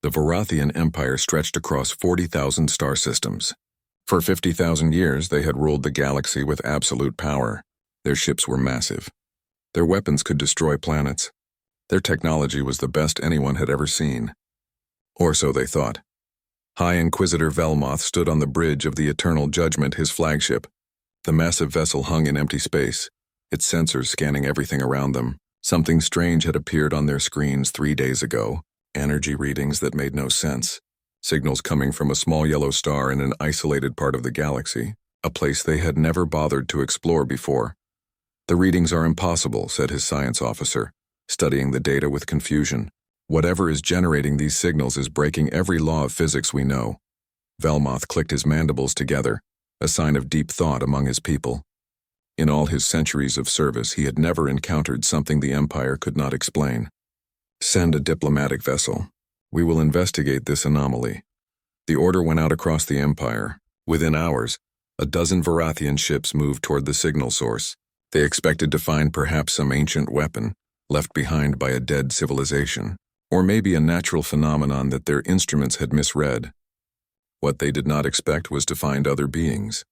The Varathian Empire stretched across 40,000 star systems. For 50,000 years, they had ruled the galaxy with absolute power. Their ships were massive. Their weapons could destroy planets. Their technology was the best anyone had ever seen. Or so they thought. High Inquisitor Velmoth stood on the bridge of the Eternal Judgment, his flagship. The massive vessel hung in empty space, its sensors scanning everything around them. Something strange had appeared on their screens 3 days ago. Energy readings that made no sense. Signals coming from a small yellow star in an isolated part of the galaxy, a place they had never bothered to explore before. The readings are impossible, said his science officer, studying the data with confusion. Whatever is generating these signals is breaking every law of physics we know. Velmoth clicked his mandibles together, a sign of deep thought among his people. In all his centuries of service, he had never encountered something the Empire could not explain. Send a diplomatic vessel. We will investigate this anomaly. The order went out across the Empire. Within hours, a dozen Varathian ships moved toward the signal source. They expected to find perhaps some ancient weapon, left behind by a dead civilization, or maybe a natural phenomenon that their instruments had misread. What they did not expect was to find other beings.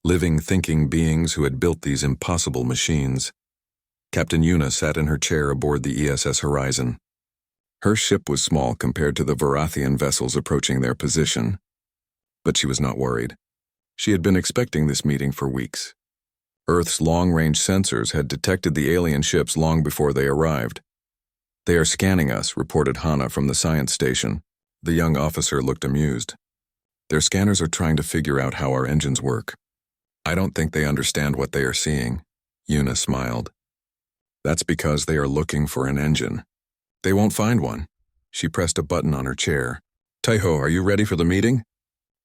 Living, thinking beings who had built these impossible machines. Captain Yuna sat in her chair aboard the ESS Horizon. Her ship was small compared to the Varathian vessels approaching their position. But she was not worried. She had been expecting this meeting for weeks. Earth's long-range sensors had detected the alien ships long before they arrived. They are scanning us, reported Hana from the science station. The young officer looked amused. Their scanners are trying to figure out how our engines work. I don't think they understand what they are seeing. Yuna smiled. That's because they are looking for an engine. They won't find one. She pressed a button on her chair. Taiho, are you ready for the meeting?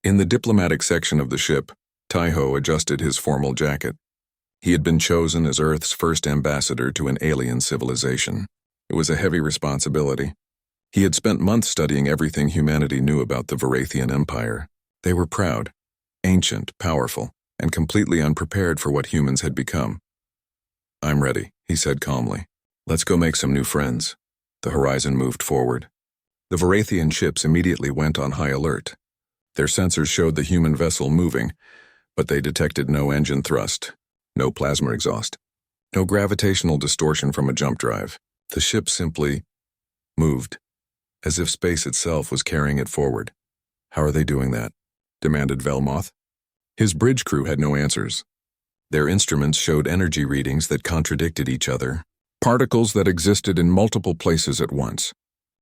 In the diplomatic section of the ship, Taiho adjusted his formal jacket. He had been chosen as Earth's first ambassador to an alien civilization. It was a heavy responsibility. He had spent months studying everything humanity knew about the Varathian Empire. They were proud, ancient, powerful, and completely unprepared for what humans had become. I'm ready, he said calmly. Let's go make some new friends. The horizon moved forward. The Varathian ships immediately went on high alert. Their sensors showed the human vessel moving, but they detected no engine thrust, no plasma exhaust, no gravitational distortion from a jump drive. The ship simply moved, as if space itself was carrying it forward. How are they doing that? Demanded Velmoth. His bridge crew had no answers. Their instruments showed energy readings that contradicted each other, particles that existed in multiple places at once,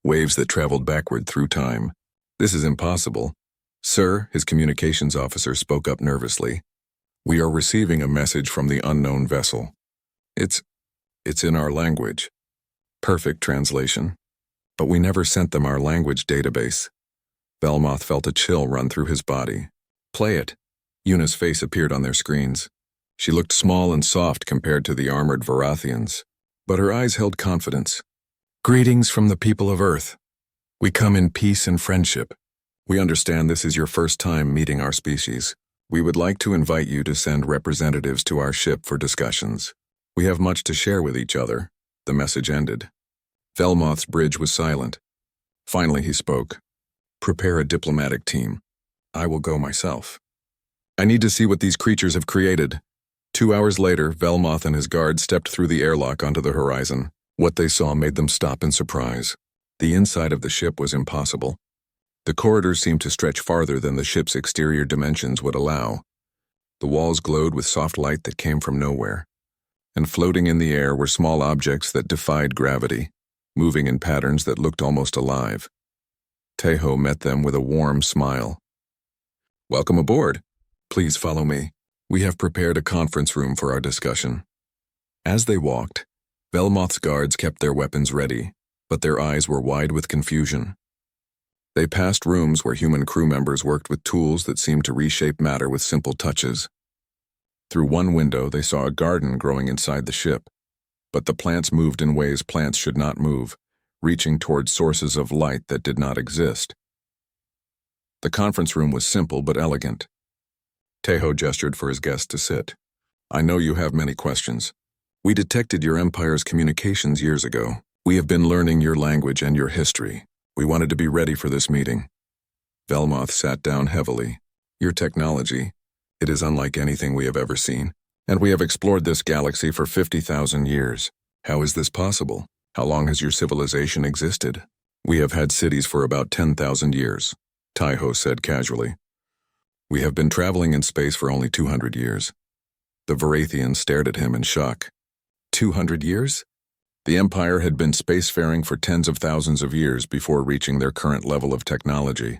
waves that traveled backward through time. This is impossible. Sir, his communications officer spoke up nervously. We are receiving a message from the unknown vessel. It's in our language. Perfect translation. But we never sent them our language database. Velmoth felt a chill run through his body. Play it. Yuna's face appeared on their screens. She looked small and soft compared to the armored Varathians, but her eyes held confidence. Greetings from the people of Earth. We come in peace and friendship. We understand this is your first time meeting our species. We would like to invite you to send representatives to our ship for discussions. We have much to share with each other. The message ended. Velmoth's bridge was silent. Finally he spoke. Prepare a diplomatic team. I will go myself. I need to see what these creatures have created. 2 hours later, Velmoth and his guards stepped through the airlock onto the horizon. What they saw made them stop in surprise. The inside of the ship was impossible. The corridors seemed to stretch farther than the ship's exterior dimensions would allow. The walls glowed with soft light that came from nowhere. And floating in the air were small objects that defied gravity, moving in patterns that looked almost alive. Taiho met them with a warm smile. Welcome aboard. Please follow me. We have prepared a conference room for our discussion. As they walked, Velmoth's guards kept their weapons ready, but their eyes were wide with confusion. They passed rooms where human crew members worked with tools that seemed to reshape matter with simple touches. Through one window, they saw a garden growing inside the ship, but the plants moved in ways plants should not move, reaching towards sources of light that did not exist. The conference room was simple but elegant. Taiho gestured for his guest to sit. I know you have many questions. We detected your empire's communications years ago. We have been learning your language and your history. We wanted to be ready for this meeting. Velmoth sat down heavily. Your technology, it is unlike anything we have ever seen, and we have explored this galaxy for 50,000 years. How is this possible? How long has your civilization existed? We have had cities for about 10,000 years, Taiho said casually. We have been traveling in space for only 200 years. The Varathian stared at him in shock. 200 years? The Empire had been spacefaring for tens of thousands of years before reaching their current level of technology.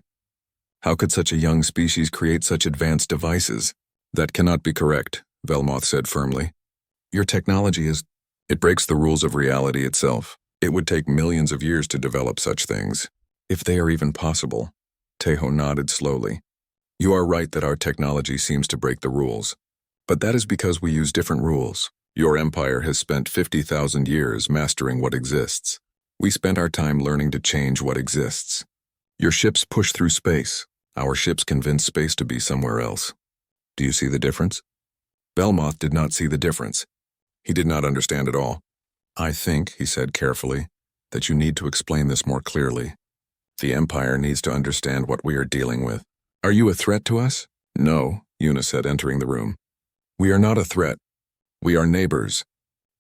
How could such a young species create such advanced devices? That cannot be correct, Velmoth said firmly. Your technology it breaks the rules of reality itself. It would take millions of years to develop such things, if they are even possible. Taiho nodded slowly. You are right that our technology seems to break the rules. But that is because we use different rules. Your empire has spent 50,000 years mastering what exists. We spent our time learning to change what exists. Your ships push through space. Our ships convince space to be somewhere else. Do you see the difference? Velmoth did not see the difference. He did not understand at all. I think, he said carefully, that you need to explain this more clearly. The Empire needs to understand what we are dealing with. Are you a threat to us? No, Yuna said, entering the room. We are not a threat. We are neighbors,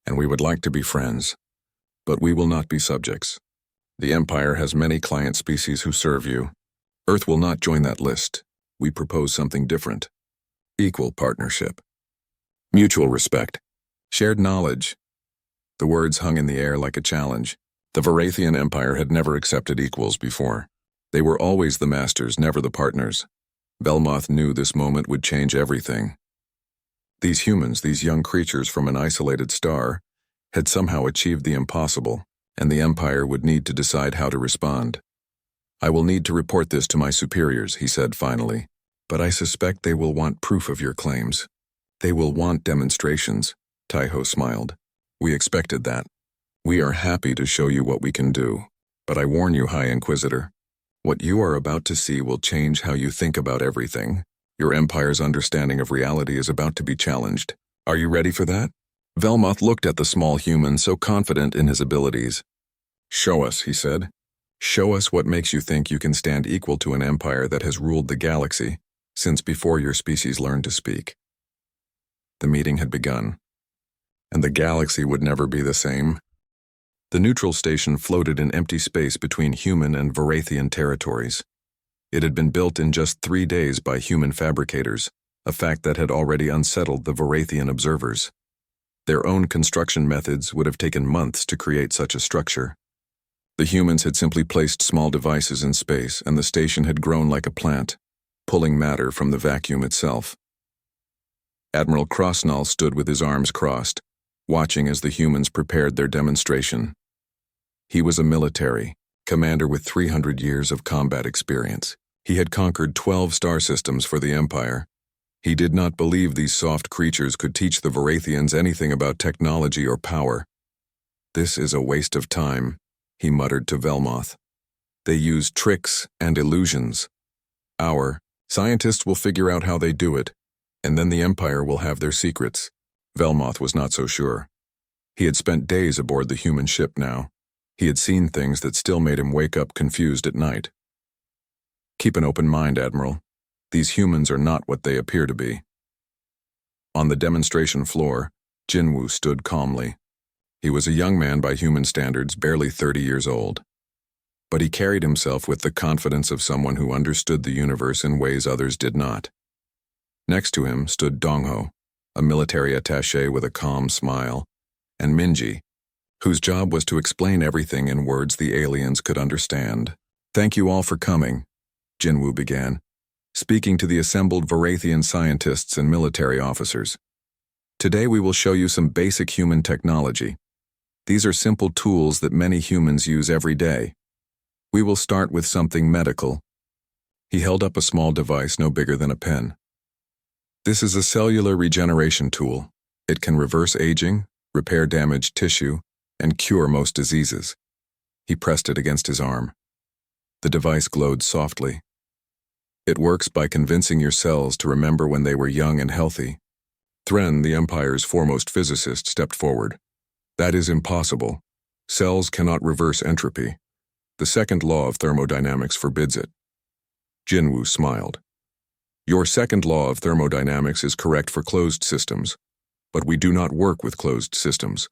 and we would like to be friends. But we will not be subjects. The Empire has many client species who serve you. Earth will not join that list. We propose something different. Equal partnership. Mutual respect. Shared knowledge. The words hung in the air like a challenge. The Varathian Empire had never accepted equals before. They were always the masters, never the partners. Velmoth knew this moment would change everything. These humans, these young creatures from an isolated star, had somehow achieved the impossible, and the Empire would need to decide how to respond. I will need to report this to my superiors, he said finally, but I suspect they will want proof of your claims. They will want demonstrations, Taiho smiled. We expected that. We are happy to show you what we can do, but I warn you, High Inquisitor, what you are about to see will change how you think about everything. Your Empire's understanding of reality is about to be challenged. Are you ready for that? Velmoth looked at the small human, so confident in his abilities. Show us, he said. Show us what makes you think you can stand equal to an empire that has ruled the galaxy since before your species learned to speak. The meeting had begun, and the galaxy would never be the same. The neutral station floated in empty space between human and Varathian territories. It had been built in just 3 days by human fabricators, a fact that had already unsettled the Varathian observers. Their own construction methods would have taken months to create such a structure. The humans had simply placed small devices in space, and the station had grown like a plant, pulling matter from the vacuum itself. Admiral Crossnull stood with his arms crossed, watching as the humans prepared their demonstration. He was a military commander with 300 years of combat experience. He had conquered 12 star systems for the Empire. He did not believe these soft creatures could teach the Varathians anything about technology or power. This is a waste of time, he muttered to Velmoth. They use tricks and illusions. Our scientists will figure out how they do it, and then the Empire will have their secrets. Velmoth was not so sure. He had spent days aboard the human ship now. He had seen things that still made him wake up confused at night. Keep an open mind, Admiral. These humans are not what they appear to be. On the demonstration floor, Jinwoo stood calmly. He was a young man by human standards, barely 30 years old. But he carried himself with the confidence of someone who understood the universe in ways others did not. Next to him stood Dongho, a military attaché with a calm smile, and Minji, whose job was to explain everything in words the aliens could understand. Thank you all for coming, Jinwoo began, speaking to the assembled Varathian scientists and military officers. Today we will show you some basic human technology. These are simple tools that many humans use every day. We will start with something medical. He held up a small device no bigger than a pen. This is a cellular regeneration tool. It can reverse aging, repair damaged tissue, and cure most diseases. He pressed it against his arm. The device glowed softly. It works by convincing your cells to remember when they were young and healthy. Thren, the Empire's foremost physicist, stepped forward. That is impossible. Cells cannot reverse entropy. The second law of thermodynamics forbids it. Jinwoo smiled. Your second law of thermodynamics is correct for closed systems, but we do not work with closed systems.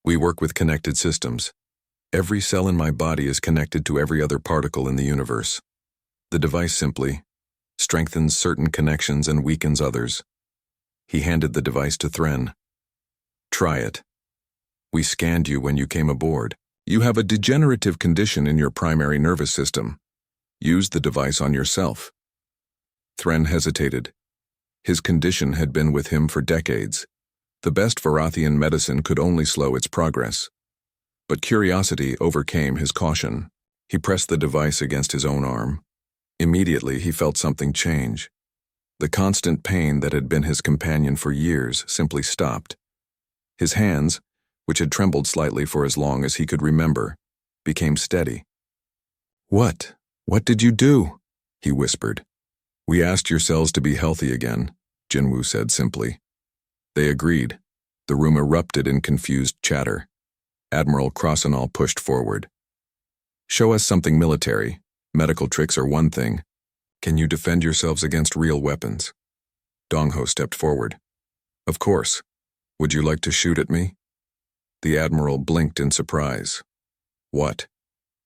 We work with connected systems. Every cell in my body is connected to every other particle in the universe. The device simply strengthens certain connections and weakens others. He handed the device to Thren. Try it. We scanned you when you came aboard. You have a degenerative condition in your primary nervous system. Use the device on yourself. Thren hesitated. His condition had been with him for decades. The best Varathian medicine could only slow its progress. But curiosity overcame his caution. He pressed the device against his own arm. Immediately he felt something change. The constant pain that had been his companion for years simply stopped. His hands, which had trembled slightly for as long as he could remember, became steady. What did you do?" he whispered. "We asked your cells to be healthy again," Jinwoo said simply. They agreed. The room erupted in confused chatter. Admiral Crossanall pushed forward. "Show us something military. Medical tricks are one thing. Can you defend yourselves against real weapons?" Dongho stepped forward. "Of course. Would you like to shoot at me?" The Admiral blinked in surprise. "What?"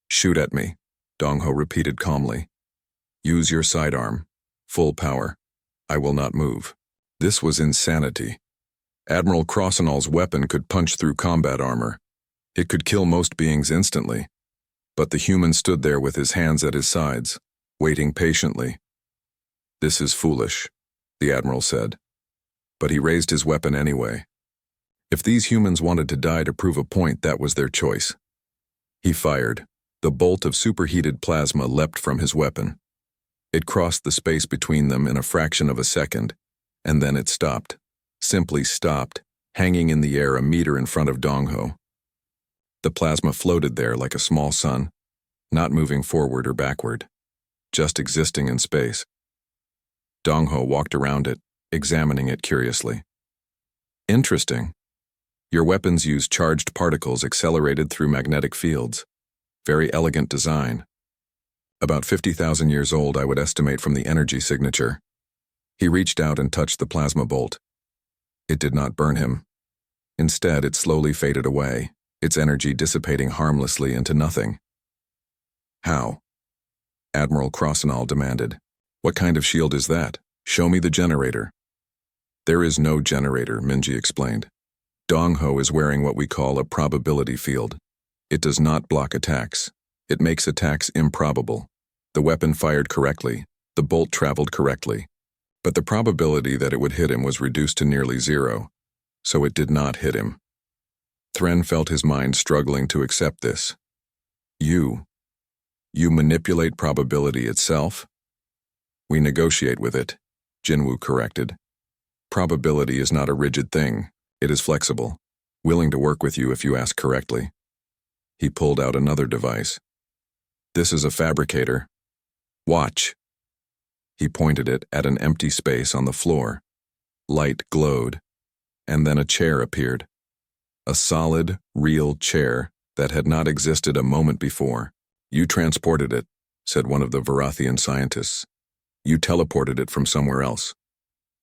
"Shoot at me," Dongho repeated calmly. "Use your sidearm. Full power. I will not move." This was insanity. Admiral Crossanall's weapon could punch through combat armor. It could kill most beings instantly. But the human stood there with his hands at his sides, waiting patiently. "This is foolish," the Admiral said. But he raised his weapon anyway. If these humans wanted to die to prove a point, that was their choice. He fired. The bolt of superheated plasma leapt from his weapon. It crossed the space between them in a fraction of a second, and then it stopped. Simply stopped, hanging in the air a meter in front of Dongho. The plasma floated there like a small sun, not moving forward or backward, just existing in space. Dongho walked around it, examining it curiously. "Interesting. Your weapons use charged particles accelerated through magnetic fields. Very elegant design. About 50,000 years old, I would estimate from the energy signature." He reached out and touched the plasma bolt. It did not burn him. Instead, it slowly faded away, its energy dissipating harmlessly into nothing. "How?" Admiral Crossanall demanded. "What kind of shield is that? Show me the generator." "There is no generator," Minji explained. "Dongho is wearing what we call a probability field. It does not block attacks. It makes attacks improbable. The weapon fired correctly. The bolt traveled correctly. But the probability that it would hit him was reduced to nearly zero, so it did not hit him." Thren felt his mind struggling to accept this. You manipulate probability itself?" "We negotiate with it," Jinwoo corrected. "Probability is not a rigid thing. It is flexible, willing to work with you if you ask correctly." He pulled out another device. "This is a fabricator. Watch." He pointed it at an empty space on the floor. Light glowed, and then a chair appeared. A solid, real chair that had not existed a moment before. "You transported it," said one of the Varathian scientists. "You teleported it from somewhere else."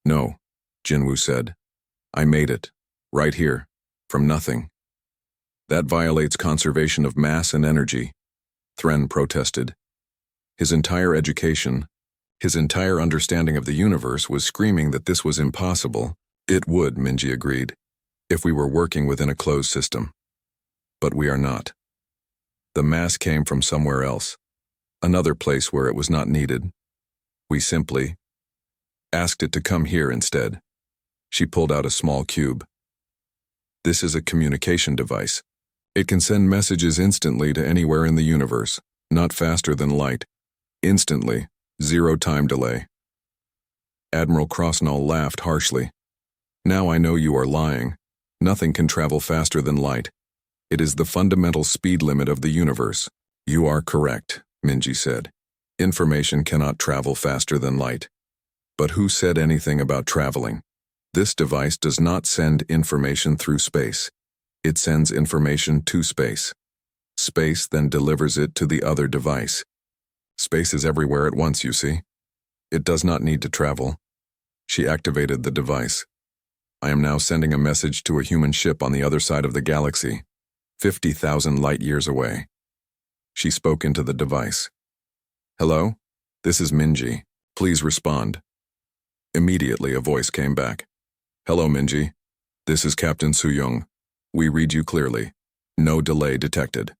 "No," Jinwoo said. "I made it, right here, from nothing." "That violates conservation of mass and energy," Thren protested. His entire education, his entire understanding of the universe was screaming that this was impossible. "It would," Minji agreed, "if we were working within a closed system. But we are not. The mass came from somewhere else, another place where it was not needed. We simply asked it to come here instead." She pulled out a small cube. "This is a communication device. It can send messages instantly to anywhere in the universe, not faster than light. Instantly, zero time delay." Admiral Crossanall laughed harshly. "Now I know you are lying. Nothing can travel faster than light. It is the fundamental speed limit of the universe." "You are correct," Minji said. "Information cannot travel faster than light. But who said anything about traveling? This device does not send information through space. It sends information to space. Space then delivers it to the other device. Space is everywhere at once, you see. It does not need to travel. She activated the device. I am now sending a message to a human ship on the other side of the galaxy, 50,000 light years away. She spoke into the device. Hello? This is Minji. Please respond. Immediately, a voice came back. Hello, Minji. This is Captain Soo-young. We read you clearly. No delay detected.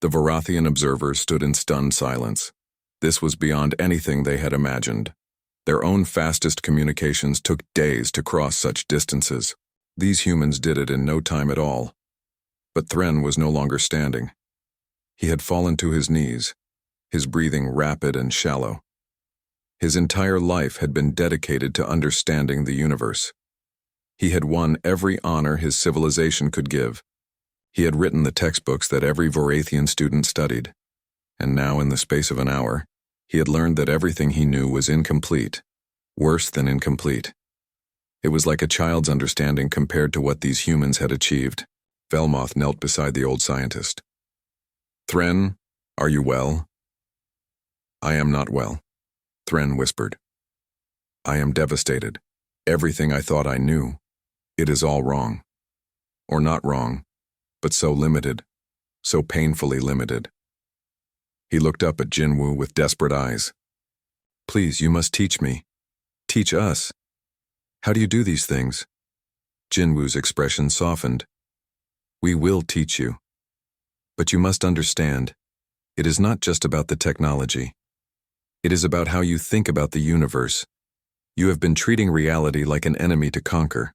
The Varathian observers stood in stunned silence. This was beyond anything they had imagined. Their own fastest communications took days to cross such distances. These humans did it in no time at all. But Thren was no longer standing. He had fallen to his knees, his breathing rapid and shallow. His entire life had been dedicated to understanding the universe. He had won every honor his civilization could give. He had written the textbooks that every Varathian student studied. And now, in the space of an hour, he had learned that everything he knew was incomplete, worse than incomplete. It was like a child's understanding compared to what these humans had achieved. Velmoth knelt beside the old scientist. Thren, are you well? I am not well, Thren whispered. I am devastated. Everything I thought I knew, it is all wrong. Or not wrong, but so limited, so painfully limited. He looked up at Jinwoo with desperate eyes. Please, you must teach me. Teach us. How do you do these things? Jinwoo's expression softened. We will teach you. But you must understand, it is not just about the technology. It is about how you think about the universe. You have been treating reality like an enemy to conquer.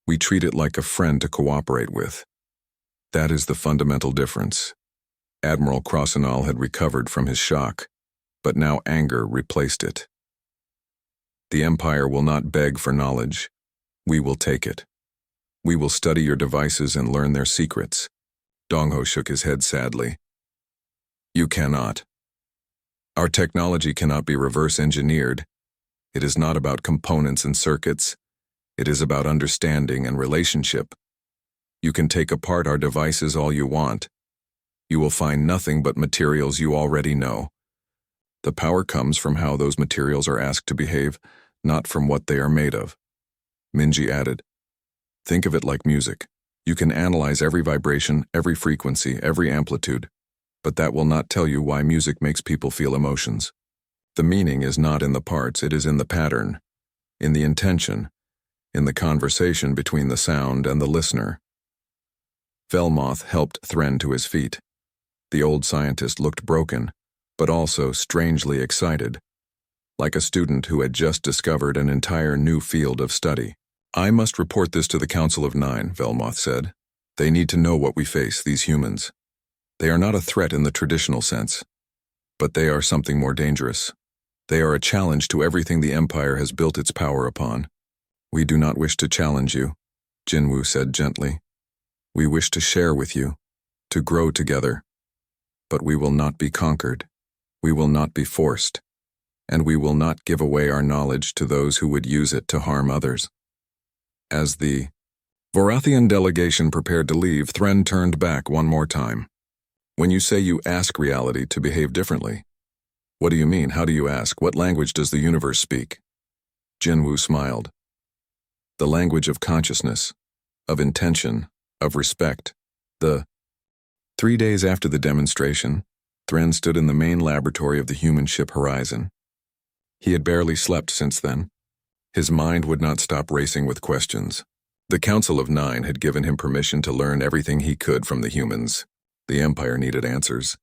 We treat it like a friend to cooperate with. That is the fundamental difference. Admiral Crossenall had recovered from his shock, but now anger replaced it. The Empire will not beg for knowledge. We will take it. We will study your devices and learn their secrets. Dongho shook his head sadly. You cannot. Our technology cannot be reverse-engineered. It is not about components and circuits. It is about understanding and relationship. You can take apart our devices all you want. You will find nothing but materials you already know. The power comes from how those materials are asked to behave, not from what they are made of. Minji added, think of it like music. You can analyze every vibration, every frequency, every amplitude, but that will not tell you why music makes people feel emotions. The meaning is not in the parts, it is in the pattern, in the intention, in the conversation between the sound and the listener. Velmoth helped Thren to his feet. The old scientist looked broken, but also strangely excited, like a student who had just discovered an entire new field of study. I must report this to the Council of Nine, Velmoth said. They need to know what we face, these humans. They are not a threat in the traditional sense, but they are something more dangerous. They are a challenge to everything the Empire has built its power upon. We do not wish to challenge you, Jinwoo said gently. We wish to share with you, to grow together. But we will not be conquered. We will not be forced. And we will not give away our knowledge to those who would use it to harm others. As the Varathian delegation prepared to leave, Thren turned back one more time. When you say you ask reality to behave differently, what do you mean? How do you ask? What language does the universe speak? Jinwoo smiled. The language of consciousness, of intention, of respect. 3 days after the demonstration, Thren stood in the main laboratory of the human ship Horizon. He had barely slept since then. His mind would not stop racing with questions. The Council of Nine had given him permission to learn everything he could from the humans. The Empire needed answers.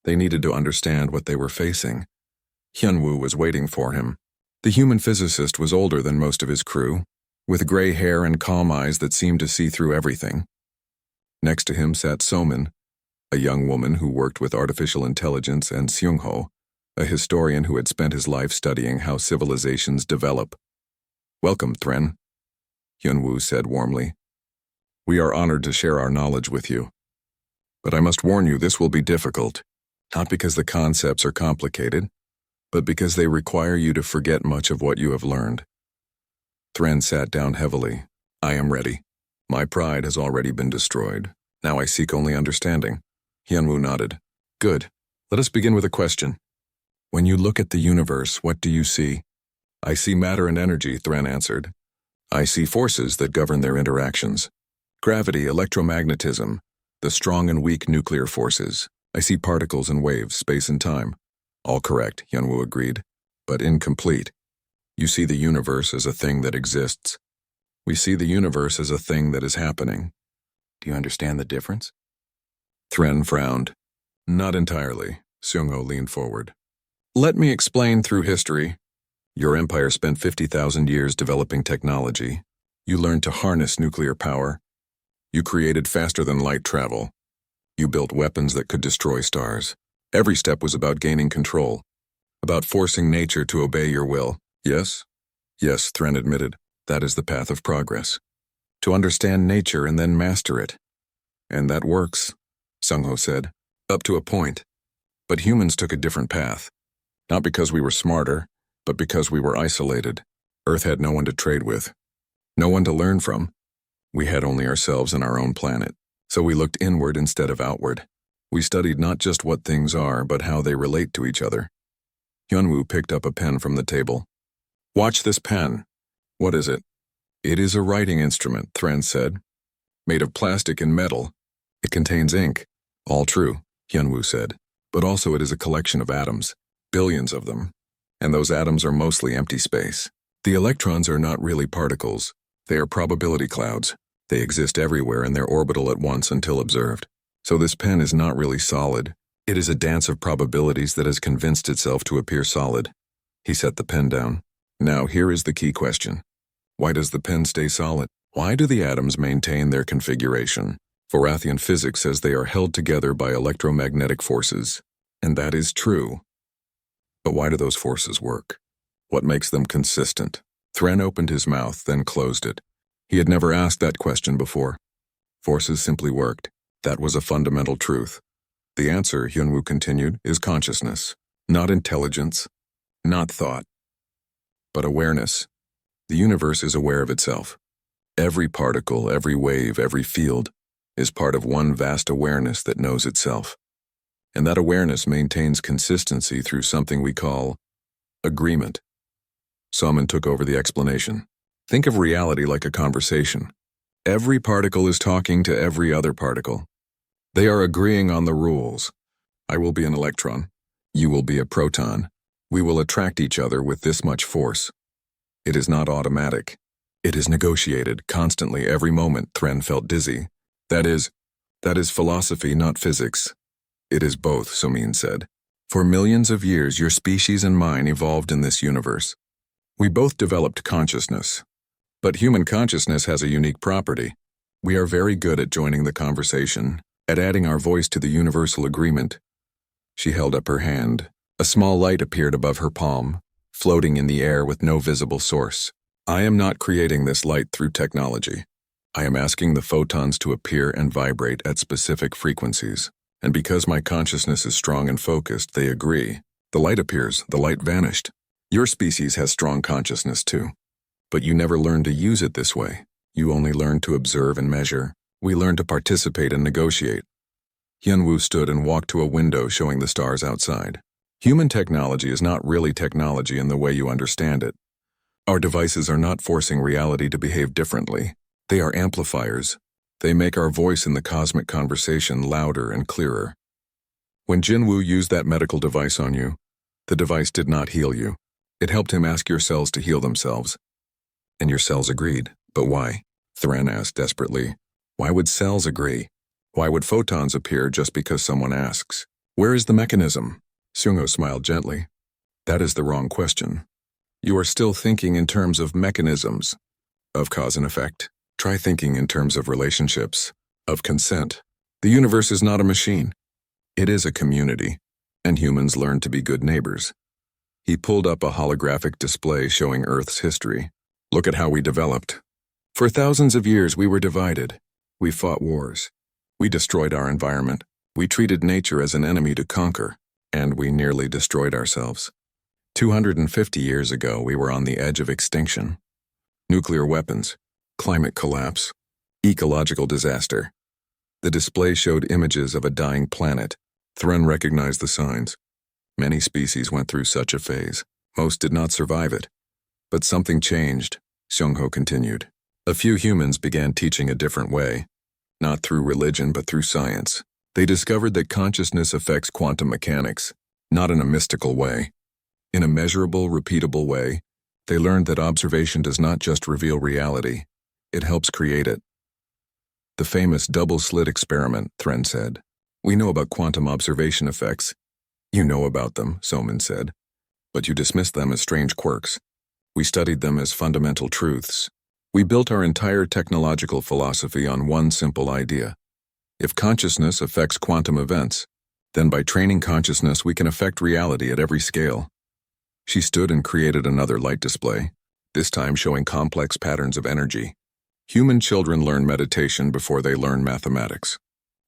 They needed to understand what they were facing. Hyunwoo was waiting for him. The human physicist was older than most of his crew, with gray hair and calm eyes that seemed to see through everything. Next to him sat Somin, a young woman who worked with artificial intelligence, and Seungho, a historian who had spent his life studying how civilizations develop. Welcome, Thren, Hyunwoo said warmly. We are honored to share our knowledge with you. But I must warn you, this will be difficult, not because the concepts are complicated, but because they require you to forget much of what you have learned. Thren sat down heavily. I am ready. My pride has already been destroyed. Now I seek only understanding. Hyunwoo nodded. Good. Let us begin with a question. When you look at the universe, what do you see? I see matter and energy, Thran answered. I see forces that govern their interactions. Gravity, electromagnetism, the strong and weak nuclear forces. I see particles and waves, space and time. All correct, Hyunwoo agreed, but incomplete. You see the universe as a thing that exists. We see the universe as a thing that is happening. Do you understand the difference? Thran frowned. Not entirely. Seung-ho leaned forward. Let me explain through history. Your empire spent 50,000 years developing technology. You learned to harness nuclear power. You created faster-than-light travel. You built weapons that could destroy stars. Every step was about gaining control, about forcing nature to obey your will. Yes? Yes, Thran admitted. That is the path of progress. To understand nature and then master it. And that works, Seung-ho said, up to a point. But humans took a different path. Not because we were smarter, but because we were isolated. Earth had no one to trade with, no one to learn from. We had only ourselves and our own planet. So we looked inward instead of outward. We studied not just what things are, but how they relate to each other. Hyunwoo picked up a pen from the table. Watch this pen. What is it? It is a writing instrument, Thran said. Made of plastic and metal. It contains ink. All true, Hyunwoo said. But also it is a collection of atoms. Billions of them. And those atoms are mostly empty space. The electrons are not really particles. They are probability clouds. They exist everywhere and they're orbital at once until observed. So this pen is not really solid. It is a dance of probabilities that has convinced itself to appear solid. He set the pen down. Now here is the key question. Why does the pen stay solid? Why do the atoms maintain their configuration? Forathian physics says they are held together by electromagnetic forces. And that is true. But why do those forces work? What makes them consistent? Thran opened his mouth, then closed it. He had never asked that question before. Forces simply worked. That was a fundamental truth. The answer, Hyunwoo continued, is consciousness. Not intelligence, not thought, but awareness. The universe is aware of itself. Every particle, every wave, every field is part of one vast awareness that knows itself. And that awareness maintains consistency through something we call agreement. Salman took over the explanation. Think of reality like a conversation. Every particle is talking to every other particle. They are agreeing on the rules. I will be an electron. You will be a proton. We will attract each other with this much force. It is not automatic. It is negotiated constantly every moment. Thran felt dizzy. That is philosophy, not physics. It is both, Somin said. For millions of years, your species and mine evolved in this universe. We both developed consciousness. But human consciousness has a unique property. We are very good at joining the conversation, at adding our voice to the universal agreement. She held up her hand. A small light appeared above her palm, floating in the air with no visible source. I am not creating this light through technology. I am asking the photons to appear and vibrate at specific frequencies. And because my consciousness is strong and focused, they agree. The light appears, the light vanished. Your species has strong consciousness too. But you never learned to use it this way. You only learned to observe and measure. We learned to participate and negotiate. Hyunwoo stood and walked to a window showing the stars outside. Human technology is not really technology in the way you understand it. Our devices are not forcing reality to behave differently. They are amplifiers. They make our voice in the cosmic conversation louder and clearer. When Jinwoo used that medical device on you, the device did not heal you. It helped him ask your cells to heal themselves. And your cells agreed. But why? Thran asked desperately. Why would cells agree? Why would photons appear just because someone asks? Where is the mechanism? Seung-ho smiled gently. That is the wrong question. You are still thinking in terms of mechanisms, of cause and effect. Try thinking in terms of relationships, of consent. The universe is not a machine. It is a community, and humans learn to be good neighbors. He pulled up a holographic display showing Earth's history. Look at how we developed. For thousands of years we were divided. We fought wars. We destroyed our environment. We treated nature as an enemy to conquer, and we nearly destroyed ourselves. 250 years ago we were on the edge of extinction. Nuclear weapons, climate collapse, ecological disaster. The display showed images of a dying planet. Thren recognized the signs. Many species went through such a phase. Most did not survive it. But something changed, Seung-ho continued. A few humans began teaching a different way. Not through religion, but through science. They discovered that consciousness affects quantum mechanics, not in a mystical way. In a measurable, repeatable way, they learned that observation does not just reveal reality, it helps create it. The famous double-slit experiment, Thren said. We know about quantum observation effects. You know about them, Soman said. But you dismiss them as strange quirks. We studied them as fundamental truths. We built our entire technological philosophy on one simple idea. If consciousness affects quantum events, then by training consciousness we can affect reality at every scale. She stood and created another light display, this time showing complex patterns of energy. Human children learn meditation before they learn mathematics.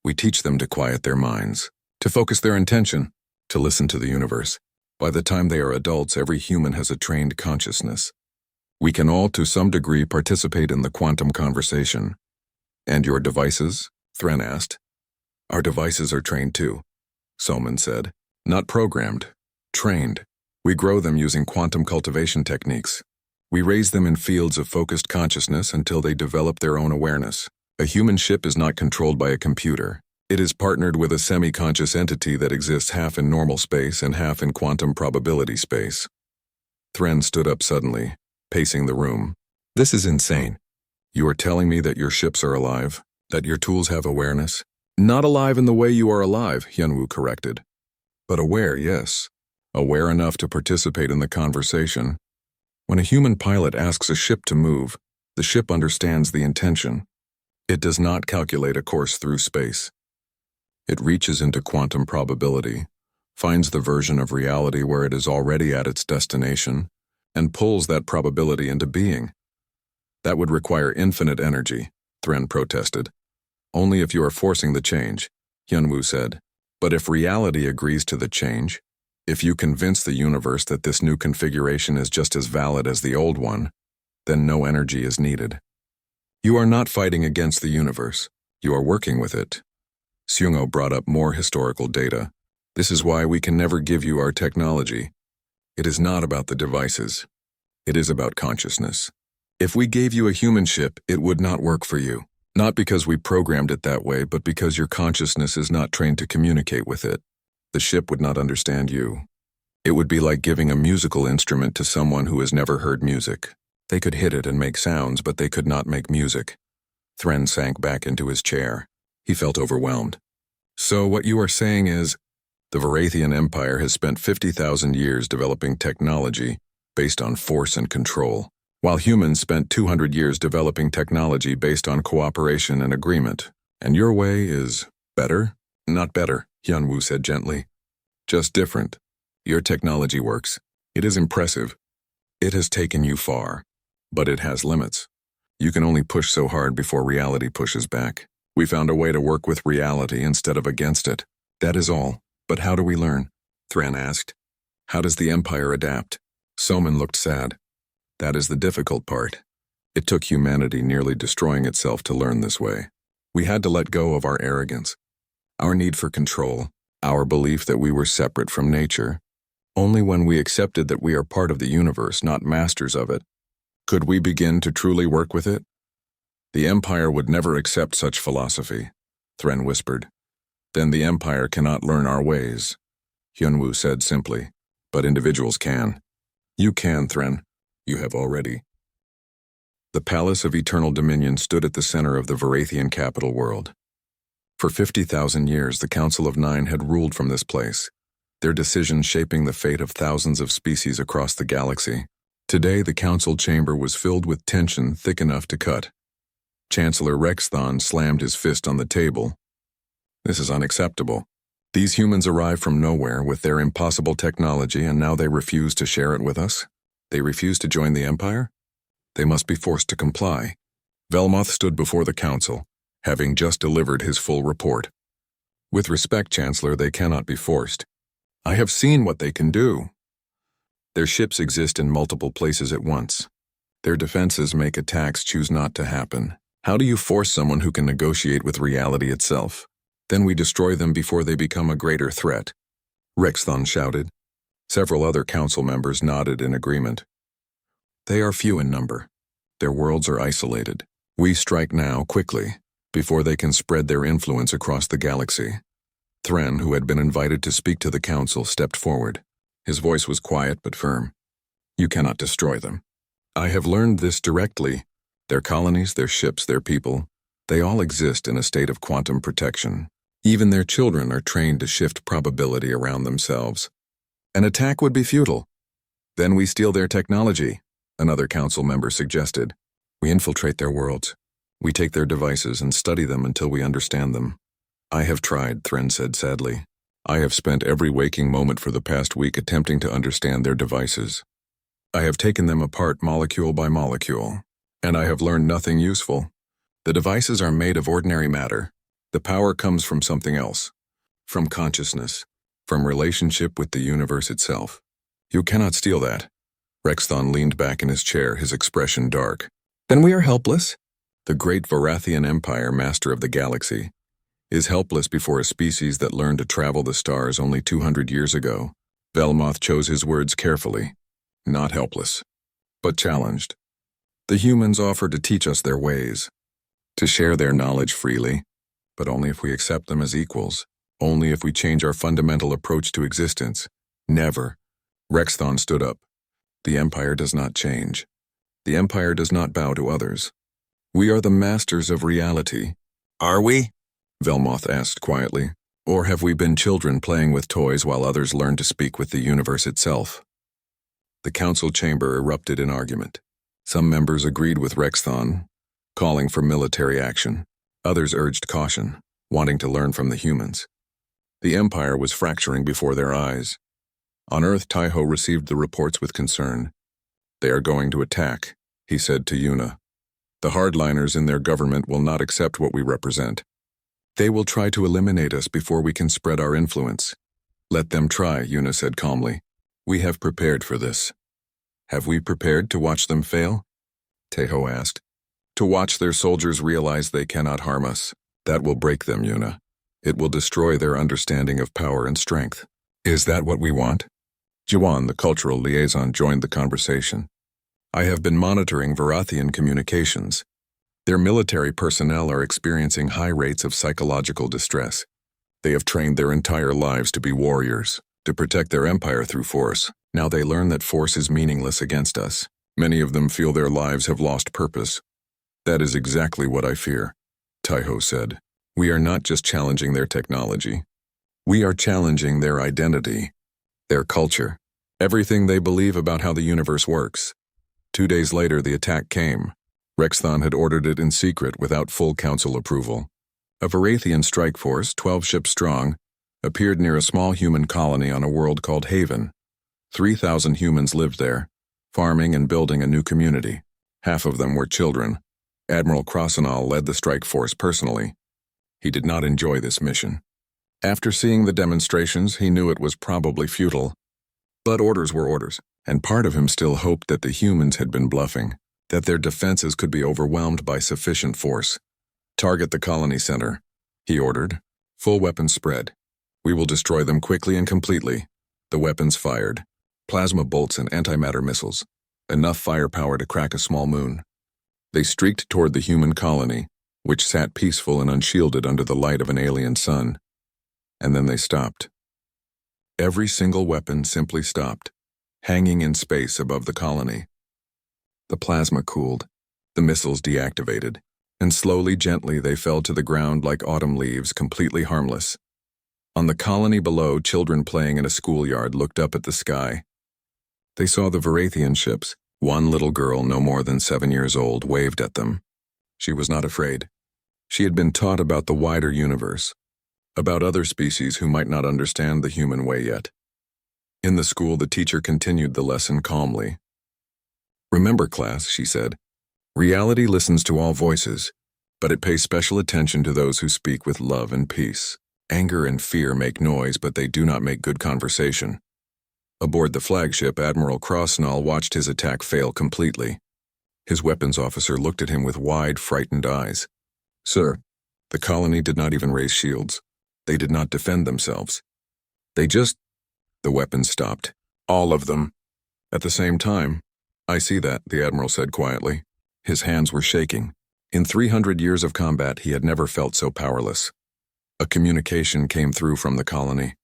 We teach them to quiet their minds, to focus their intention, to listen to the universe. By the time they are adults, every human has a trained consciousness. We can all, to some degree, participate in the quantum conversation. And your devices? Thren asked. Our devices are trained too, Soman said. Not programmed, trained. We grow them using quantum cultivation techniques. We raise them in fields of focused consciousness until they develop their own awareness. A human ship is not controlled by a computer. It is partnered with a semi-conscious entity that exists half in normal space and half in quantum probability space. Thren stood up suddenly, pacing the room. This is insane. You are telling me that your ships are alive, that your tools have awareness? Not alive in the way you are alive, Hyunwoo corrected. But aware, yes. Aware enough to participate in the conversation. When a human pilot asks a ship to move, the ship understands the intention. It does not calculate a course through space. It reaches into quantum probability, finds the version of reality where it is already at its destination, and pulls that probability into being. That would require infinite energy, Thren protested. Only if you are forcing the change, Hyunwoo said. But if reality agrees to the change, if you convince the universe that this new configuration is just as valid as the old one, then no energy is needed. You are not fighting against the universe. You are working with it. Seung-ho brought up more historical data. This is why we can never give you our technology. It is not about the devices. It is about consciousness. If we gave you a human ship, it would not work for you. Not because we programmed it that way, but because your consciousness is not trained to communicate with it. The ship would not understand you. It would be like giving a musical instrument to someone who has never heard music. They could hit it and make sounds, but they could not make music. Thren sank back into his chair. He felt overwhelmed. So what you are saying is, the Varathian Empire has spent 50,000 years developing technology based on force and control, while humans spent 200 years developing technology based on cooperation and agreement. And your way is better? Not better, Hyunwoo said gently. Just different. Your technology works. It is impressive. It has taken you far. But it has limits. You can only push so hard before reality pushes back. We found a way to work with reality instead of against it. That is all. But how do we learn? Thren asked. How does the Empire adapt? Soman looked sad. That is the difficult part. It took humanity nearly destroying itself to learn this way. We had to let go of our arrogance, our need for control, our belief that we were separate from nature. Only when we accepted that we are part of the universe, not masters of it, could we begin to truly work with it. The Empire would never accept such philosophy, Thren whispered. Then the Empire cannot learn our ways, Hyunwoo said simply. But individuals can. You can, Thren. You have already. The Palace of Eternal Dominion stood at the center of the Varathian capital world. For 50,000 years, the Council of Nine had ruled from this place, their decisions shaping the fate of thousands of species across the galaxy. Today, the council chamber was filled with tension thick enough to cut. Chancellor Rexthon slammed his fist on the table. This is unacceptable. These humans arrived from nowhere with their impossible technology, and now they refuse to share it with us? They refuse to join the Empire? They must be forced to comply. Velmoth stood before the council, having just delivered his full report. With respect, Chancellor, they cannot be forced. I have seen what they can do. Their ships exist in multiple places at once. Their defenses make attacks choose not to happen. How do you force someone who can negotiate with reality itself? Then we destroy them before they become a greater threat. Rexthon shouted. Several other council members nodded in agreement. They are few in number. Their worlds are isolated. We strike now, quickly, before they can spread their influence across the galaxy. Thren, who had been invited to speak to the council, stepped forward. His voice was quiet but firm. You cannot destroy them. I have learned this directly. Their colonies, their ships, their people, they all exist in a state of quantum protection. Even their children are trained to shift probability around themselves. An attack would be futile. Then we steal their technology, another council member suggested. We infiltrate their worlds. We take their devices and study them until we understand them. I have tried, Thren said sadly. I have spent every waking moment for the past week attempting to understand their devices. I have taken them apart molecule by molecule, and I have learned nothing useful. The devices are made of ordinary matter. The power comes from something else, from consciousness, from relationship with the universe itself. You cannot steal that. Rexthon leaned back in his chair, his expression dark. Then we are helpless. The great Varathian Empire, master of the galaxy, is helpless before a species that learned to travel the stars only 200 years ago. Velmoth chose his words carefully. Not helpless, but challenged. The humans offer to teach us their ways, to share their knowledge freely, but only if we accept them as equals, only if we change our fundamental approach to existence. Never. Rexthon stood up. The Empire does not change. The Empire does not bow to others. We are the masters of reality. Are we? Velmoth asked quietly. Or have we been children playing with toys while others learn to speak with the universe itself? The council chamber erupted in argument. Some members agreed with Rexthon, calling for military action. Others urged caution, wanting to learn from the humans. The Empire was fracturing before their eyes. On Earth, Taiho received the reports with concern. They are going to attack, he said to Yuna. The hardliners in their government will not accept what we represent. They will try to eliminate us before we can spread our influence. Let them try, Yuna said calmly. We have prepared for this. Have we prepared to watch them fail? Taiho asked. To watch their soldiers realize they cannot harm us. That will break them, Yuna. It will destroy their understanding of power and strength. Is that what we want? Jiwan, the cultural liaison, joined the conversation. I have been monitoring Varathian communications. Their military personnel are experiencing high rates of psychological distress. They have trained their entire lives to be warriors, to protect their empire through force. Now they learn that force is meaningless against us. Many of them feel their lives have lost purpose. That is exactly what I fear, Taiho said. We are not just challenging their technology. We are challenging their identity, their culture, everything they believe about how the universe works. 2 days later, the attack came. Rexthon had ordered it in secret without full council approval. A Varathian strike force, 12 ships strong, appeared near a small human colony on a world called Haven. 3,000 humans lived there, farming and building a new community. Half of them were children. Admiral Crossanall led the strike force personally. He did not enjoy this mission. After seeing the demonstrations, he knew it was probably futile. But orders were orders, and part of him still hoped that the humans had been bluffing, that their defenses could be overwhelmed by sufficient force. Target the colony center, he ordered. Full weapons spread. We will destroy them quickly and completely. The weapons fired. Plasma bolts and antimatter missiles. Enough firepower to crack a small moon. They streaked toward the human colony, which sat peaceful and unshielded under the light of an alien sun. And then they stopped. Every single weapon simply stopped, hanging in space above the colony. The plasma cooled, the missiles deactivated, and slowly, gently they fell to the ground like autumn leaves, completely harmless. On the colony below, children playing in a schoolyard looked up at the sky. They saw the Varathian ships. One little girl, no more than 7 years old, waved at them. She was not afraid. She had been taught about the wider universe, about other species who might not understand the human way yet. In the school, the teacher continued the lesson calmly. Remember, class, she said, reality listens to all voices, but it pays special attention to those who speak with love and peace. Anger and fear make noise, but they do not make good conversation. Aboard the flagship, Admiral Crossanall watched his attack fail completely. His weapons officer looked at him with wide, frightened eyes. Sir, the colony did not even raise shields. They did not defend themselves. They just... The weapons stopped. All of them. At the same time. I see that, the Admiral said quietly. His hands were shaking. In 300 years of combat, he had never felt so powerless. A communication came through from the colony.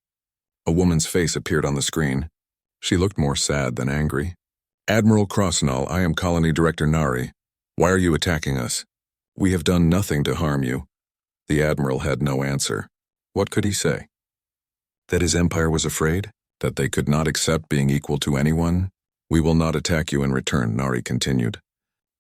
A woman's face appeared on the screen. She looked more sad than angry. Admiral Crossnull, I am Colony Director Nari. Why are you attacking us? We have done nothing to harm you. The Admiral had no answer. What could he say? That his empire was afraid? That they could not accept being equal to anyone? We will not attack you in return, Nari continued.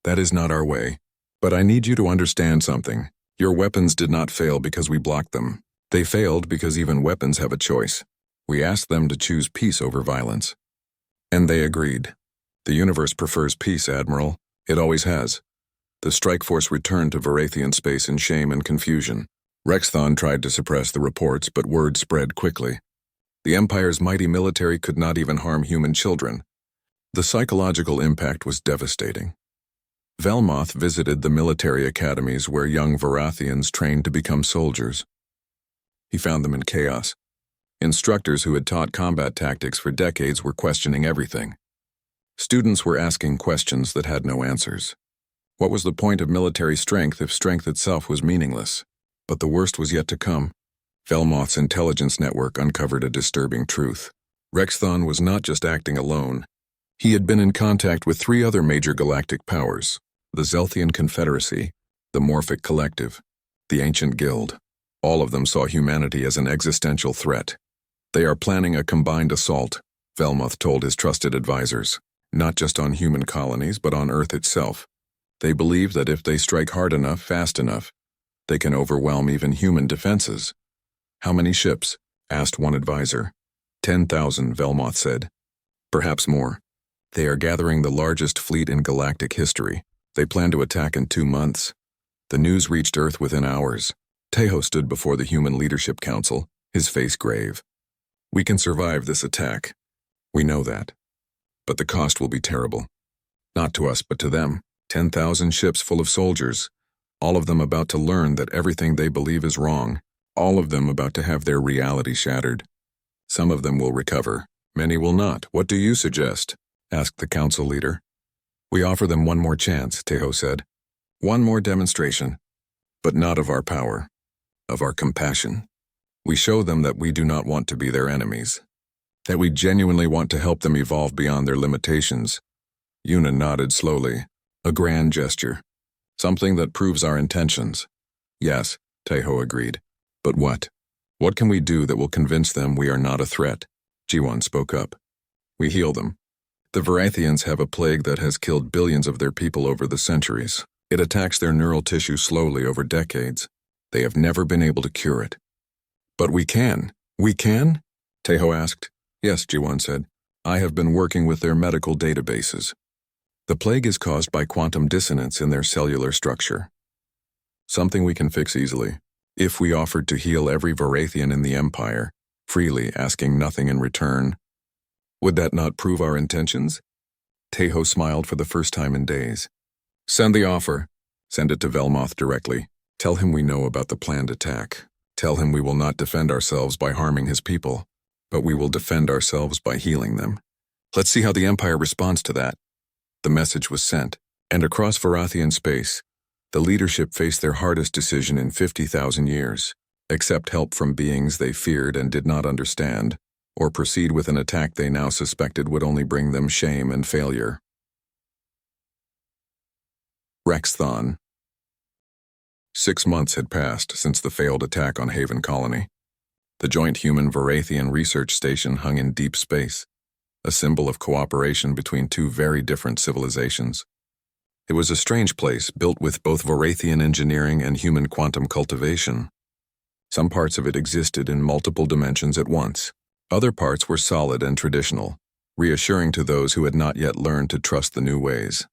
That is not our way. But I need you to understand something. Your weapons did not fail because we blocked them. They failed because even weapons have a choice. We asked them to choose peace over violence. And they agreed. The universe prefers peace, Admiral. It always has. The strike force returned to Varathian space in shame and confusion. Rexthon tried to suppress the reports, but word spread quickly. The Empire's mighty military could not even harm human children. The psychological impact was devastating. Velmoth visited the military academies where young Varathians trained to become soldiers. He found them in chaos. Instructors who had taught combat tactics for decades were questioning everything. Students were asking questions that had no answers. What was the point of military strength if strength itself was meaningless? But the worst was yet to come. Velmoth's intelligence network uncovered a disturbing truth. Rexthon was not just acting alone. He had been in contact with 3 other major galactic powers, the Zelthian Confederacy, the Morphic Collective, the Ancient Guild. All of them saw humanity as an existential threat. They are planning a combined assault, Velmoth told his trusted advisors, not just on human colonies but on Earth itself. They believe that if they strike hard enough, fast enough, they can overwhelm even human defenses. How many ships? Asked one advisor. 10,000, Velmoth said. Perhaps more. They are gathering the largest fleet in galactic history. They plan to attack in 2 months. The news reached Earth within hours. Tejo stood before the Human Leadership Council, his face grave. We can survive this attack. We know that. But the cost will be terrible. Not to us, but to them. 10,000 ships full of soldiers. All of them about to learn that everything they believe is wrong. All of them about to have their reality shattered. Some of them will recover. Many will not. What do you suggest? Asked the council leader. We offer them one more chance, Tejo said. One more demonstration. But not of our power. Of our compassion. We show them that we do not want to be their enemies. That we genuinely want to help them evolve beyond their limitations. Yuna nodded slowly. A grand gesture. Something that proves our intentions. Yes, Tejo agreed. But what? What can we do that will convince them we are not a threat? Jiwon spoke up. We heal them. The Varathians have a plague that has killed billions of their people over the centuries. It attacks their neural tissue slowly over decades. They have never been able to cure it. But we can. We can? Tejo asked. Yes, Jiwon said. I have been working with their medical databases. The plague is caused by quantum dissonance in their cellular structure. Something we can fix easily. If we offered to heal every Varathian in the Empire, freely asking nothing in return, would that not prove our intentions? Tejo smiled for the first time in days. Send the offer. Send it to Velmoth directly. Tell him we know about the planned attack. Tell him we will not defend ourselves by harming his people, but we will defend ourselves by healing them. Let's see how the Empire responds to that. The message was sent, and across Varathian space, the leadership faced their hardest decision in 50,000 years, accept help from beings they feared and did not understand, or proceed with an attack they now suspected would only bring them shame and failure. Rexthon. 6 months had passed since the failed attack on Haven Colony. The joint human-Varathian research station hung in deep space, a symbol of cooperation between 2 very different civilizations. It was a strange place built with both Varathian engineering and human quantum cultivation. Some parts of it existed in multiple dimensions at once. Other parts were solid and traditional, reassuring to those who had not yet learned to trust the new ways.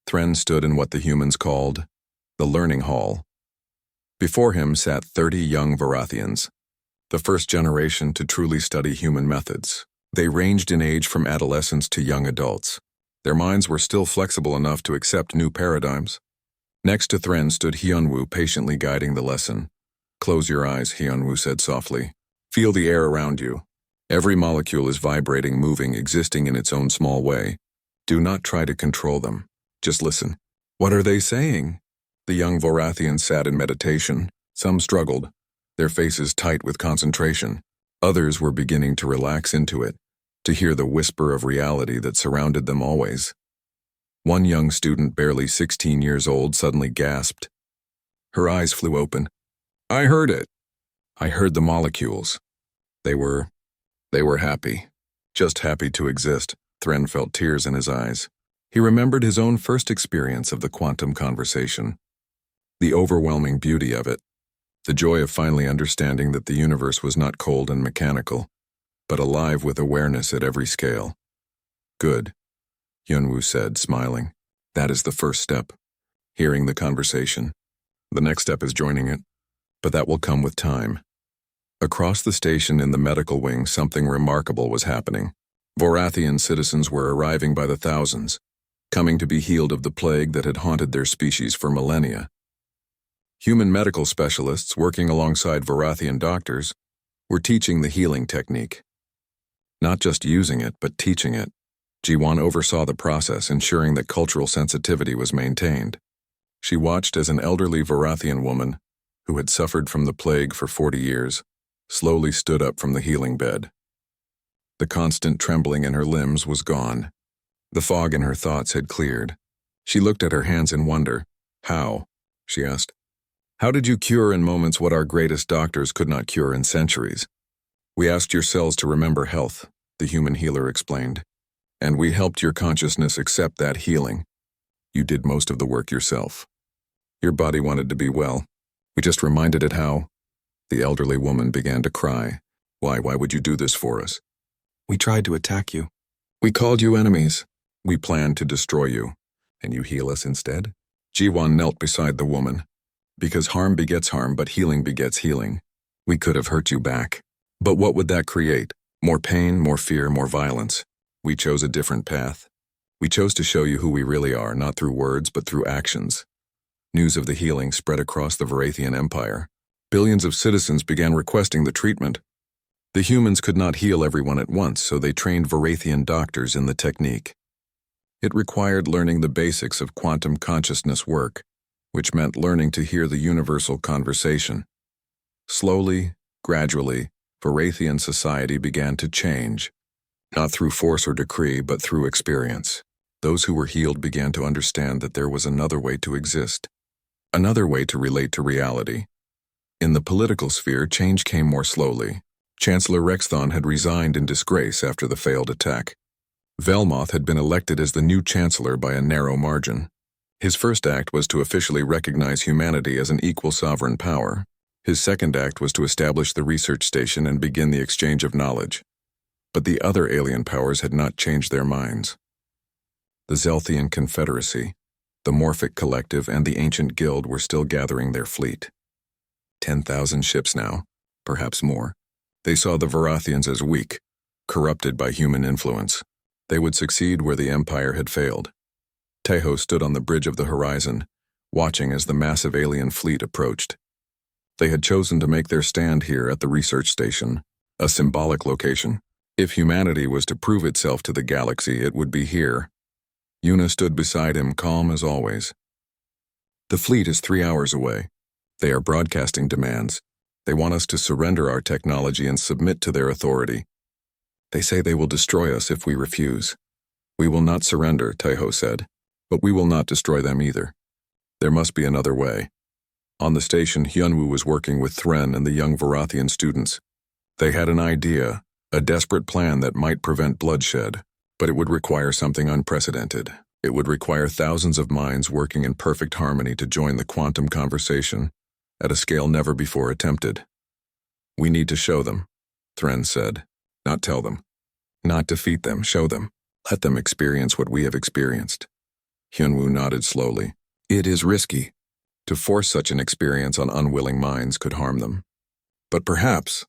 Thren stood in what the humans called the Learning Hall. Before him sat 30 young Varathians, the first generation to truly study human methods. They ranged in age from adolescents to young adults. Their minds were still flexible enough to accept new paradigms. Next to Thren stood Hyunwoo, patiently guiding the lesson. "Close your eyes," Hyunwoo said softly. "Feel the air around you. Every molecule is vibrating, moving, existing in its own small way. Do not try to control them. Just listen." "What are they saying?" The young Vorathians sat in meditation. Some struggled, their faces tight with concentration. Others were beginning to relax into it, to hear the whisper of reality that surrounded them always. One young student, barely 16 years old, suddenly gasped. Her eyes flew open. "I heard it. I heard the molecules. They were happy. Just happy to exist." Thren felt tears in his eyes. He remembered his own first experience of the quantum conversation. The overwhelming beauty of it. The joy of finally understanding that the universe was not cold and mechanical, but alive with awareness at every scale. "Good," Hyunwoo said, smiling. "That is the first step. Hearing the conversation. The next step is joining it, but that will come with time." Across the station in the medical wing, something remarkable was happening. Vorathian citizens were arriving by the thousands, coming to be healed of the plague that had haunted their species for millennia. Human medical specialists, working alongside Vorathian doctors, were teaching the healing technique. Not just using it, but teaching it. Ji-won oversaw the process, ensuring that cultural sensitivity was maintained. She watched as an elderly Vorathian woman, who had suffered from the plague for 40 years, slowly stood up from the healing bed. The constant trembling in her limbs was gone. The fog in her thoughts had cleared. She looked at her hands in wonder. "How?" she asked. "How did you cure in moments what our greatest doctors could not cure in centuries?" "We asked your cells to remember health," the human healer explained. "And we helped your consciousness accept that healing. You did most of the work yourself. Your body wanted to be well. We just reminded it how." The elderly woman began to cry. Why would you do this for us?" "We tried to attack you. We called you enemies. We planned to destroy you. And you heal us instead?" Ji-won knelt beside the woman. "Because harm begets harm, but healing begets healing. We could have hurt you back. But what would that create? More pain, more fear, more violence. We chose a different path. We chose to show you who we really are, not through words, but through actions." News of the healing spread across the Vorathian Empire. Billions of citizens began requesting the treatment. The humans could not heal everyone at once, so they trained Vorathian doctors in the technique. It required learning the basics of quantum consciousness work, which meant learning to hear the universal conversation. Slowly, gradually, Vorathian society began to change, not through force or decree, but through experience. Those who were healed began to understand that there was another way to exist, another way to relate to reality. In the political sphere, change came more slowly. Chancellor Rexthon had resigned in disgrace after the failed attack. Velmoth had been elected as the new chancellor by a narrow margin. His first act was to officially recognize humanity as an equal sovereign power. His second act was to establish the research station and begin the exchange of knowledge. But the other alien powers had not changed their minds. The Zelthian Confederacy, the Morphic Collective, and the Ancient Guild were still gathering their fleet. 10,000 ships now, perhaps more. They saw the Vorathians as weak, corrupted by human influence. They would succeed where the Empire had failed. Taeho stood on the bridge of the horizon, watching as the massive alien fleet approached. They had chosen to make their stand here at the research station, a symbolic location. If humanity was to prove itself to the galaxy, it would be here. Yuna stood beside him, calm as always. "The fleet is 3 hours away. They are broadcasting demands. They want us to surrender our technology and submit to their authority. They say they will destroy us if we refuse. We will not surrender," Taeho said, "but we will not destroy them either. There must be another way." On the station, Hyunwoo was working with Thren and the young Vorathian students. They had an idea, a desperate plan that might prevent bloodshed, but it would require something unprecedented. It would require thousands of minds working in perfect harmony to join the quantum conversation at a scale never before attempted. "We need to show them," Thren said. "Not tell them. Not defeat them, show them. Let them experience what we have experienced." Hyunwoo nodded slowly. "It is risky. To force such an experience on unwilling minds could harm them. But perhaps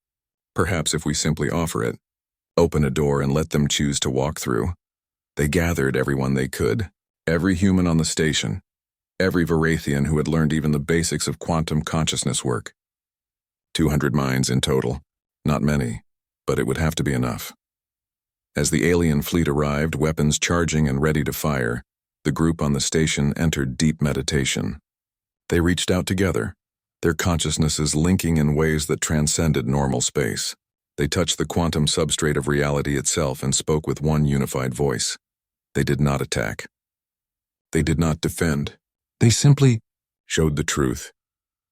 if we simply offer it, open a door and let them choose to walk through, They gathered everyone they could, every human on the station, every Varathian who had learned even the basics of quantum consciousness work. 200 minds in total. Not many, but it would have to be enough. As the alien fleet arrived, weapons charging and ready to fire, the group on the station entered deep meditation. They reached out together, their consciousnesses linking in ways that transcended normal space. They touched the quantum substrate of reality itself and spoke with one unified voice. They did not attack. They did not defend. They simply showed the truth.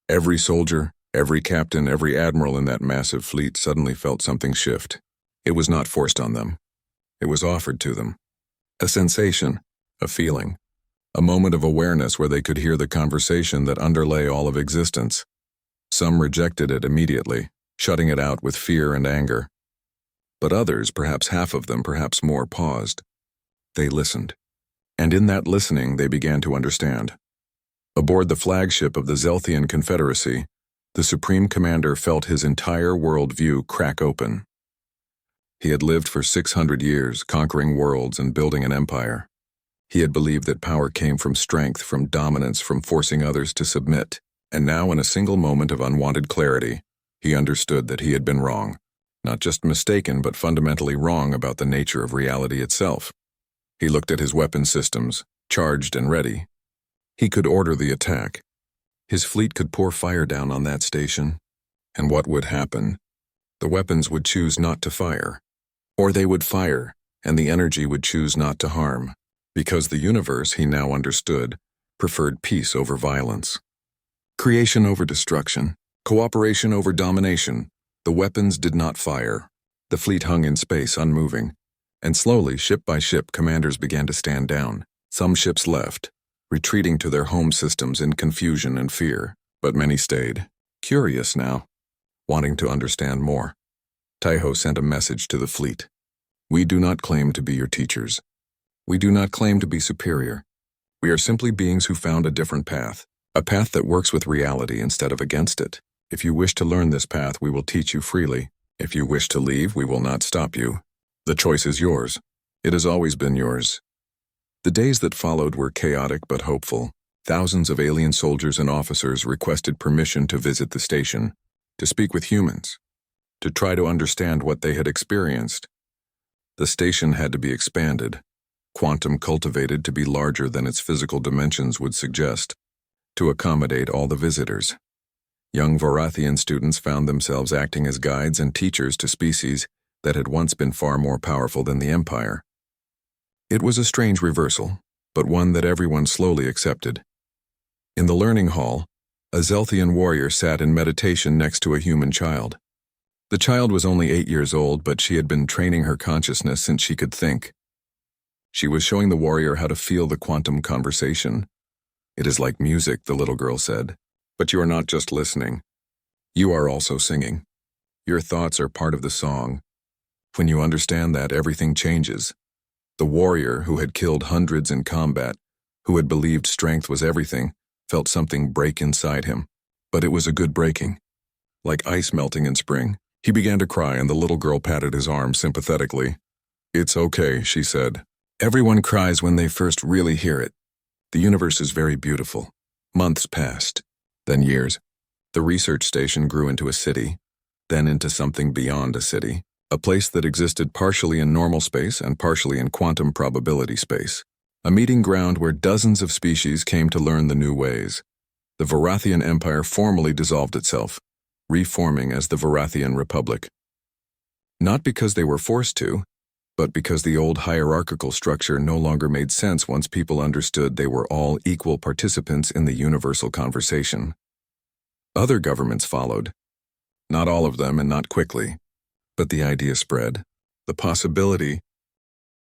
Every soldier, every captain, every admiral in that massive fleet suddenly felt something shift. It was not forced on them. It was offered to them. A sensation, a feeling, a moment of awareness where they could hear the conversation that underlay all of existence. Some rejected it immediately, shutting it out with fear and anger. But others, perhaps half of them, perhaps more, paused. They listened. And in that listening, they began to understand. Aboard the flagship of the Zelthian Confederacy, the Supreme Commander felt his entire worldview crack open. He had lived for 600 years, conquering worlds and building an empire. He had believed that power came from strength, from dominance, from forcing others to submit. And now, in a single moment of unwanted clarity, he understood that he had been wrong. Not just mistaken, but fundamentally wrong about the nature of reality itself. He looked at his weapon systems, charged and ready. He could order the attack. His fleet could pour fire down on that station. And what would happen? The weapons would choose not to fire. Or they would fire, and the energy would choose not to harm. Because the universe, he now understood, preferred peace over violence. Creation over destruction. Cooperation over domination. The weapons did not fire. The fleet hung in space, unmoving. And slowly, ship by ship, commanders began to stand down. Some ships left, retreating to their home systems in confusion and fear. But many stayed, curious now, wanting to understand more. Taiho sent a message to the fleet. We do not claim to be your teachers. We do not claim to be superior. We are simply beings who found a different path, a path that works with reality instead of against it. If you wish to learn this path, we will teach you freely. If you wish to leave, we will not stop you. The choice is yours. It has always been yours. The days that followed were chaotic but hopeful. Thousands of alien soldiers and officers requested permission to visit the station, to speak with humans, to try to understand what they had experienced. The station had to be expanded, quantum cultivated to be larger than its physical dimensions would suggest, to accommodate all the visitors. Young Varathian students found themselves acting as guides and teachers to species that had once been far more powerful than the Empire. It was a strange reversal, but one that everyone slowly accepted. In the learning hall, a Zelthian warrior sat in meditation next to a human child. The child was only 8 years old, but she had been training her consciousness since she could think. She was showing the warrior how to feel the quantum conversation. It is like music, the little girl said, but you are not just listening. You are also singing. Your thoughts are part of the song. When you understand that, everything changes. The warrior, who had killed hundreds in combat, who had believed strength was everything, felt something break inside him. But it was a good breaking. Like ice melting in spring. He began to cry, and the little girl patted his arm sympathetically. It's okay, she said. Everyone cries when they first really hear it. The universe is very beautiful. Months passed, then years. The research station grew into a city, then into something beyond a city, a place that existed partially in normal space and partially in quantum probability space. A meeting ground where dozens of species came to learn the new ways. The Varathian Empire formally dissolved itself, reforming as the Varathian Republic. Not because they were forced to, but because the old hierarchical structure no longer made sense once people understood they were all equal participants in the universal conversation. Other governments followed. Not all of them and not quickly, but the idea spread. The possibility